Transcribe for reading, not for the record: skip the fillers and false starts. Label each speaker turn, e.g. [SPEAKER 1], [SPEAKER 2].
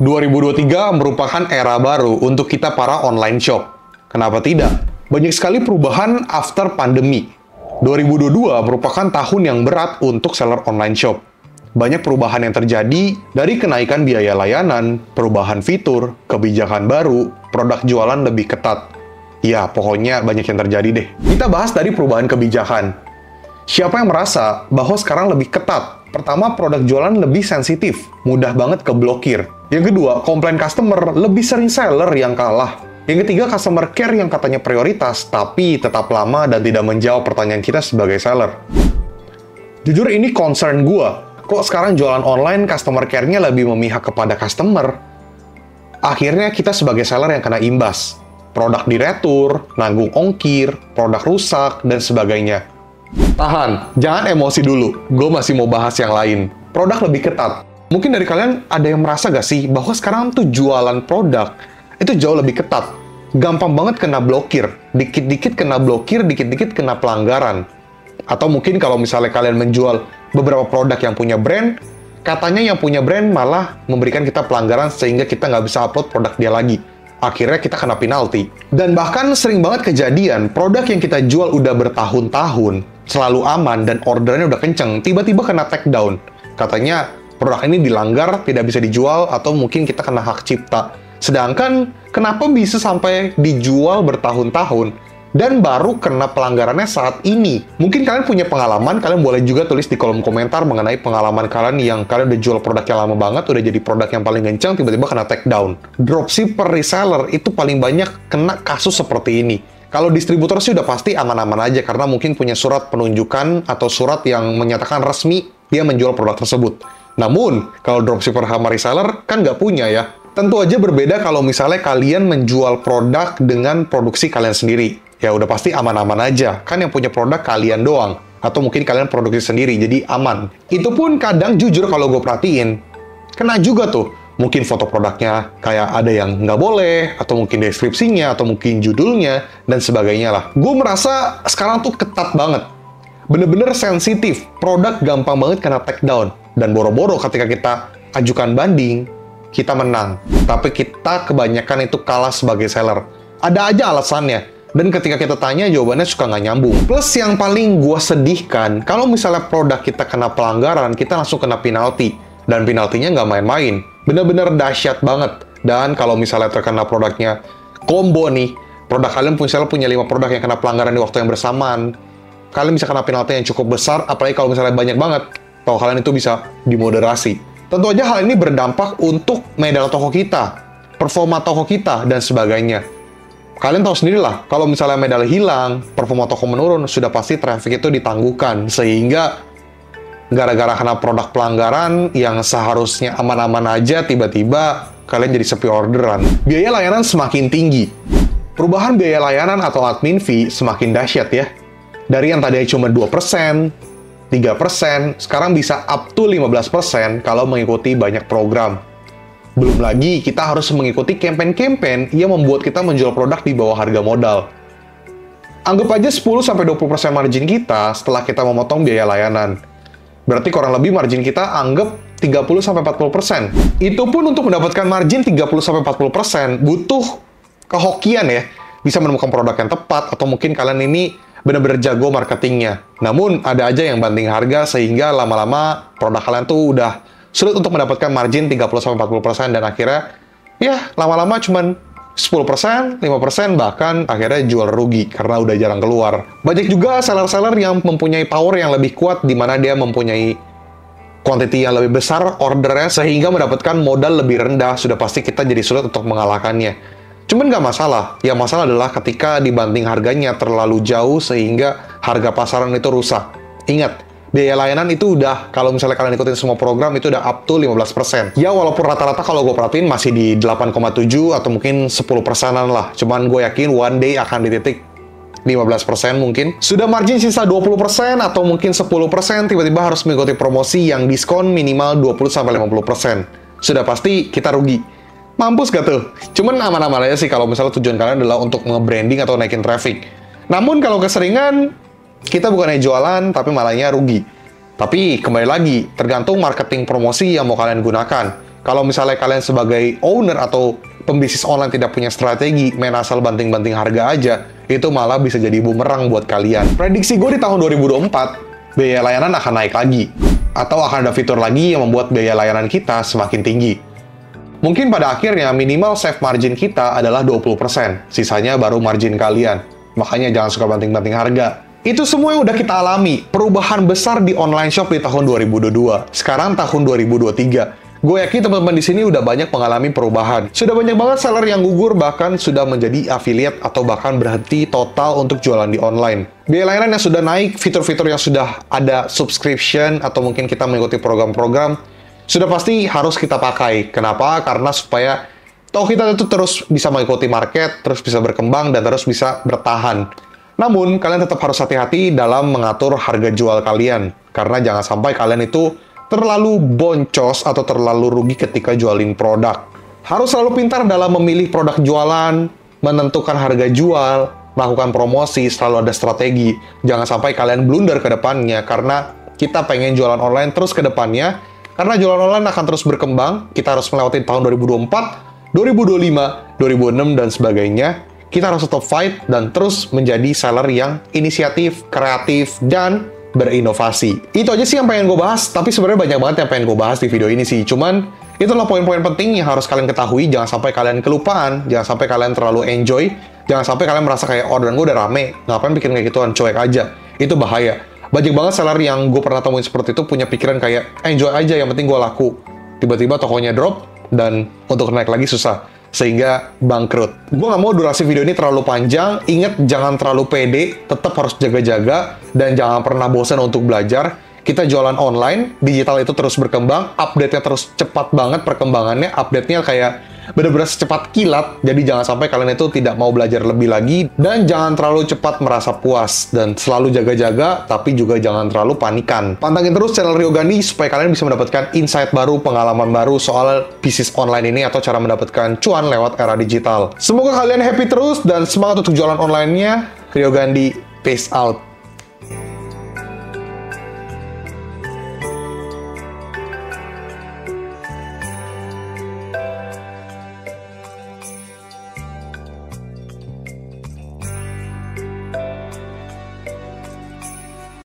[SPEAKER 1] 2023 merupakan era baru untuk kita para online shop. Kenapa tidak? Banyak sekali perubahan after pandemi. 2022 merupakan tahun yang berat untuk seller online shop. Banyak perubahan yang terjadi dari kenaikan biaya layanan, perubahan fitur, kebijakan baru, produk jualan lebih ketat. Ya, pokoknya banyak yang terjadi deh. Kita bahas dari perubahan kebijakan. Siapa yang merasa bahwa sekarang lebih ketat? Pertama, produk jualan lebih sensitif, mudah banget keblokir. Yang kedua, komplain customer, lebih sering seller yang kalah. Yang ketiga, customer care yang katanya prioritas, tapi tetap lama dan tidak menjawab pertanyaan kita sebagai seller. Jujur ini concern gua. Kok sekarang jualan online customer care-nya lebih memihak kepada customer? Akhirnya kita sebagai seller yang kena imbas. Produk diretur, nanggung ongkir, produk rusak, dan sebagainya. Tahan, jangan emosi dulu. Gue masih mau bahas yang lain. Produk lebih ketat. Mungkin dari kalian ada yang merasa gak sih bahwa sekarang tuh jualan produk itu jauh lebih ketat. Gampang banget kena blokir. Dikit-dikit kena blokir, dikit-dikit kena pelanggaran. Atau mungkin kalau misalnya kalian menjual beberapa produk yang punya brand, katanya yang punya brand malah memberikan kita pelanggaran sehingga kita nggak bisa upload produk dia lagi. Akhirnya kita kena penalti. Dan bahkan sering banget kejadian, produk yang kita jual udah bertahun-tahun, selalu aman dan ordernya udah kenceng, tiba-tiba kena take down. Katanya produk ini dilanggar, tidak bisa dijual, atau mungkin kita kena hak cipta. Sedangkan, kenapa bisa sampai dijual bertahun-tahun, dan baru kena pelanggarannya saat ini? Mungkin kalian punya pengalaman, kalian boleh juga tulis di kolom komentar mengenai pengalaman kalian yang kalian udah jual produknya lama banget, udah jadi produk yang paling kencang, tiba-tiba kena take down. Dropshipper, reseller, itu paling banyak kena kasus seperti ini. Kalau distributor sih udah pasti aman-aman aja, karena mungkin punya surat penunjukan atau surat yang menyatakan resmi dia menjual produk tersebut. Namun, kalau dropshipper sama reseller kan nggak punya ya. Tentu aja berbeda kalau misalnya kalian menjual produk dengan produksi kalian sendiri. Ya udah pasti aman-aman aja. Kan yang punya produk kalian doang. Atau mungkin kalian produksi sendiri, jadi aman. Itu pun kadang jujur kalau gue perhatiin, kena juga tuh. Mungkin foto produknya kayak ada yang nggak boleh, atau mungkin deskripsinya, atau mungkin judulnya, dan sebagainya lah. Gue merasa sekarang tuh ketat banget. Bener-bener sensitif. Produk gampang banget kena take down. Dan boro-boro ketika kita ajukan banding, kita menang. Tapi kita kebanyakan itu kalah sebagai seller. Ada aja alasannya. Dan ketika kita tanya, jawabannya suka nggak nyambung. Plus yang paling gue sedihkan, kalau misalnya produk kita kena pelanggaran, kita langsung kena penalti. Dan penaltinya nggak main-main. Bener-bener dahsyat banget. Dan kalau misalnya terkena produknya combo nih, produk kalian misalnya punya 5 produk yang kena pelanggaran di waktu yang bersamaan, kalian bisa kena penalti yang cukup besar, apalagi kalau misalnya banyak banget. Kalau kalian itu bisa dimoderasi. Tentu aja hal ini berdampak untuk medal toko kita, performa toko kita, dan sebagainya. Kalian tahu sendirilah, kalau misalnya medal hilang, performa toko menurun, sudah pasti traffic itu ditangguhkan. Sehingga, gara-gara kena produk pelanggaran yang seharusnya aman-aman aja, tiba-tiba kalian jadi sepi orderan. Biaya layanan semakin tinggi. Perubahan biaya layanan atau admin fee semakin dahsyat ya. Dari yang tadinya cuma 2%, 3%, sekarang bisa up to 15% kalau mengikuti banyak program. Belum lagi, kita harus mengikuti campaign-campaign yang membuat kita menjual produk di bawah harga modal. Anggap aja 10-20% margin kita setelah kita memotong biaya layanan. Berarti kurang lebih margin kita anggap 30-40%. Itu pun untuk mendapatkan margin 30-40% butuh kehokian ya. Bisa menemukan produk yang tepat, atau mungkin kalian ini benar-benar jago marketingnya. Namun, ada aja yang banting harga sehingga lama-lama produk kalian tuh udah sulit untuk mendapatkan margin 30-40%, dan akhirnya, ya, lama-lama cuman 10%, 5%, bahkan akhirnya jual rugi karena udah jarang keluar. Banyak juga seller-seller yang mempunyai power yang lebih kuat, di mana dia mempunyai quantity yang lebih besar ordernya, sehingga mendapatkan modal lebih rendah. Sudah pasti kita jadi sulit untuk mengalahkannya. Cuman nggak masalah. Yang masalah adalah ketika dibanding harganya terlalu jauh sehingga harga pasaran itu rusak. Ingat, biaya layanan itu udah, kalau misalnya kalian ikutin semua program, itu udah up to 15%. Ya, walaupun rata-rata kalau gue perhatiin masih di 8,7 atau mungkin 10%-an lah. Cuman gue yakin one day akan di titik 15% mungkin. Sudah margin sisa 20% atau mungkin 10%, tiba-tiba harus mengikuti promosi yang diskon minimal 20-50%. Sudah pasti kita rugi. Mampus gak tuh? Cuman aman-aman aja sih kalau misalnya tujuan kalian adalah untuk nge-branding atau naikin traffic. Namun kalau keseringan, kita bukannya jualan, tapi malahnya rugi. Tapi kembali lagi, tergantung marketing promosi yang mau kalian gunakan. Kalau misalnya kalian sebagai owner atau pembisnis online tidak punya strategi, main asal banting-banting harga aja, itu malah bisa jadi bumerang buat kalian. Prediksi gue di tahun 2024, biaya layanan akan naik lagi. Atau akan ada fitur lagi yang membuat biaya layanan kita semakin tinggi. Mungkin pada akhirnya minimal save margin kita adalah 20%, sisanya baru margin kalian. Makanya jangan suka banting-banting harga. Itu semua yang udah kita alami, perubahan besar di online shop di tahun 2022. Sekarang tahun 2023. Gue yakin teman-teman di sini udah banyak mengalami perubahan. Sudah banyak banget seller yang gugur, bahkan sudah menjadi affiliate atau bahkan berhenti total untuk jualan di online. Biaya layanan yang sudah naik, fitur-fitur yang sudah ada subscription, atau mungkin kita mengikuti program-program, sudah pasti harus kita pakai. Kenapa? Karena supaya toh kita itu terus bisa mengikuti market, terus bisa berkembang, dan terus bisa bertahan. Namun, kalian tetap harus hati-hati dalam mengatur harga jual kalian. Karena jangan sampai kalian itu terlalu boncos atau terlalu rugi ketika jualin produk. Harus selalu pintar dalam memilih produk jualan, menentukan harga jual, melakukan promosi, selalu ada strategi. Jangan sampai kalian blunder ke depannya, karena kita pengen jualan online terus ke depannya. Karena jualan online akan terus berkembang, kita harus melewati tahun 2024, 2025, 2026, dan sebagainya. Kita harus tetap fight dan terus menjadi seller yang inisiatif, kreatif, dan berinovasi. Itu aja sih yang pengen gue bahas, tapi sebenarnya banyak banget yang pengen gue bahas di video ini sih. Cuman, itulah poin-poin penting yang harus kalian ketahui. Jangan sampai kalian kelupaan, jangan sampai kalian terlalu enjoy, jangan sampai kalian merasa kayak orderan gue udah rame, ngapain bikin kayak gituan, cuek aja. Itu bahaya. Banyak banget seller yang gue pernah temuin seperti itu punya pikiran kayak, enjoy aja, yang penting gue laku. Tiba-tiba tokonya drop, dan untuk naik lagi susah. Sehingga bangkrut. Gue nggak mau durasi video ini terlalu panjang. Ingat, jangan terlalu pede, tetap harus jaga-jaga, dan jangan pernah bosan untuk belajar. Kita jualan online, digital itu terus berkembang, update-nya terus cepat banget perkembangannya, update-nya kayak benar-benar secepat kilat, jadi jangan sampai kalian itu tidak mau belajar lebih lagi, dan jangan terlalu cepat merasa puas, dan selalu jaga-jaga, tapi juga jangan terlalu panikan. Pantangin terus channel Rio Gandhi supaya kalian bisa mendapatkan insight baru, pengalaman baru soal bisnis online ini, atau cara mendapatkan cuan lewat era digital. Semoga kalian happy terus, dan semangat untuk jualan online-nya. Rio Gandhi, peace out.